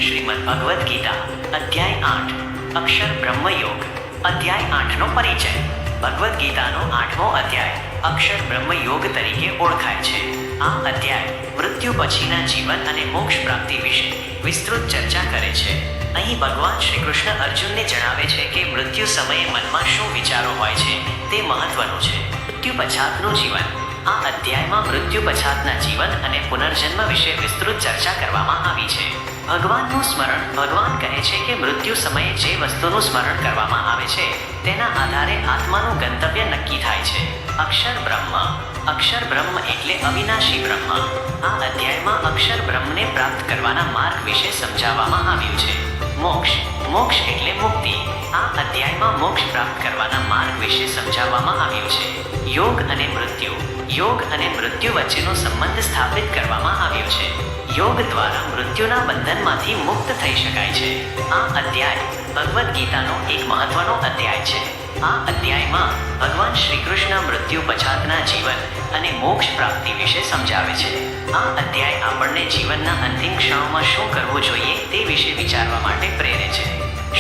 શ્રીમદ ભગવદ્ ગીતા અધ્યાય 8 અક્ષર બ્રહ્મયોગ અધ્યાય 8નો પરિચય। ભગવદ્ ગીતાનો 8મો અધ્યાય અક્ષર બ્રહ્મયોગ તરીકે ઓળખાય છે। આ અધ્યાય મૃત્યુ પછીના જીવન અને મોક્ષ પ્રાપ્તિ વિશે વિસ્તૃત ચર્ચા કરે છે। અહીં ભગવાન શ્રી કૃષ્ણ અર્જુનને જણાવે છે કે મૃત્યુ સમયે મનમાં શું વિચારો હોય છે તે મહત્વનું છે। મૃત્યુ પછાતનું જીવન આ અધ્યાયમાં મૃત્યુ પછાતના જીવન અને પુનર્જન્મ વિશે વિસ્તૃત ચર્ચા કરવામાં આવી છે। ભગવાનનું સ્મરણ ભગવાન કહે છે કે મૃત્યુ સમયે જે વસ્તુનું સ્મરણ કરવામાં આવે છે તેના આધારે આત્માનું ગંતવ્ય નક્કી થાય છે। અક્ષર બ્રહ્મ એટલે અવિનાશી બ્રહ્મ। આ અધ્યાયમાં અક્ષર બ્રહ્મને પ્રાપ્ત કરવાના માર્ગ વિશે સમજાવવામાં આવ્યું છે। મોક્ષ એટલે મુક્તિ। આ અધ્યાયમાં મોક્ષ પ્રાપ્ત કરવાના માર્ગ વિશે સમજાવવામાં આવ્યું છે। યોગ અને મૃત્યુ વચ્ચેનો સંબંધ સ્થાપિત કરવામાં આવ્યો છે। યોગ દ્વારા મૃત્યુના બંધનમાંથી મુક્ત થઈ શકાય છે। આ અધ્યાય ભગવદ્ ગીતાનો એક મહત્વનો અધ્યાય છે। આ અધ્યાયમાં ભગવાન શ્રી કૃષ્ણ મૃત્યુ પછાતના જીવન અને મોક્ષ પ્રાપ્તિ વિશે સમજાવે છે। આ અધ્યાય આપણને જીવનના અંતિમ ક્ષણોમાં શું કરવું જોઈએ તે વિશે વિચારવા માટે પ્રેરે છે।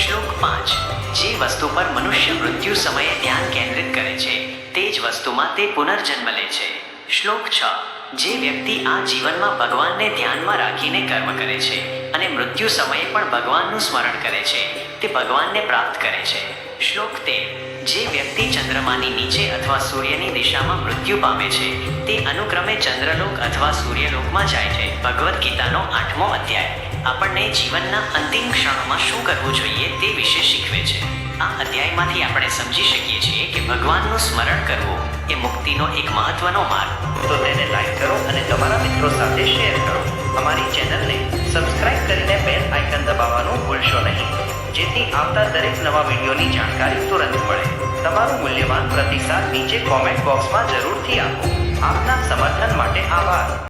શ્લોક 5 જે વસ્તુ પર મનુષ્ય મૃત્યુ સમયે ધ્યાન કેન્દ્રિત કરે છે તે જ વસ્તુમાં તે પુનર્જન્મ લે છે। શ્લોક 6 જે વ્યક્તિ આ જીવનમાં ભગવાનને ધ્યાનમાં રાખીને કર્મ કરે છે અને મૃત્યુ સમયે પણ ભગવાનનું સ્મરણ કરે છે તે ભગવાનને પ્રાપ્ત કરે છે। શ્લોક 13 જે વ્યક્તિ ચંદ્રમાની નીચે અથવા સૂર્યની દિશામાં મૃત્યુ પામે છે તે અનુક્રમે ચંદ્રલોક અથવા સૂર્યલોકમાં જાય છે। ભગવદ્ ગીતાનો 8મો અધ્યાય આપણને જીવનના અંતિમ ક્ષણોમાં શું કરવું જોઈએ તે વિશે શીખવે છે। આ અધ્યાયમાંથી આપણે સમજી શકીએ છીએ કે ભગવાનનું સ્મરણ કરવું એ મુક્તિનો એક મહત્વનો માર્ગ। તો તેને લાઈક કરો અને તમારા મિત્રો સાથે શેર કરો। અમારી ચેનલને સબસ્ક્રાઇબ કરીને બેલ આઇકન દબાવવાનું ભૂલશો નહીં, જેથી આવતા દરેક નવા વિડીયોની જાણકારી તુરંત મળે। તમારું મૂલ્યવાન પ્રતિસાદ નીચે કોમેન્ટ બોક્સમાં જરૂરથી આપો। આપના સમર્થન માટે આભાર।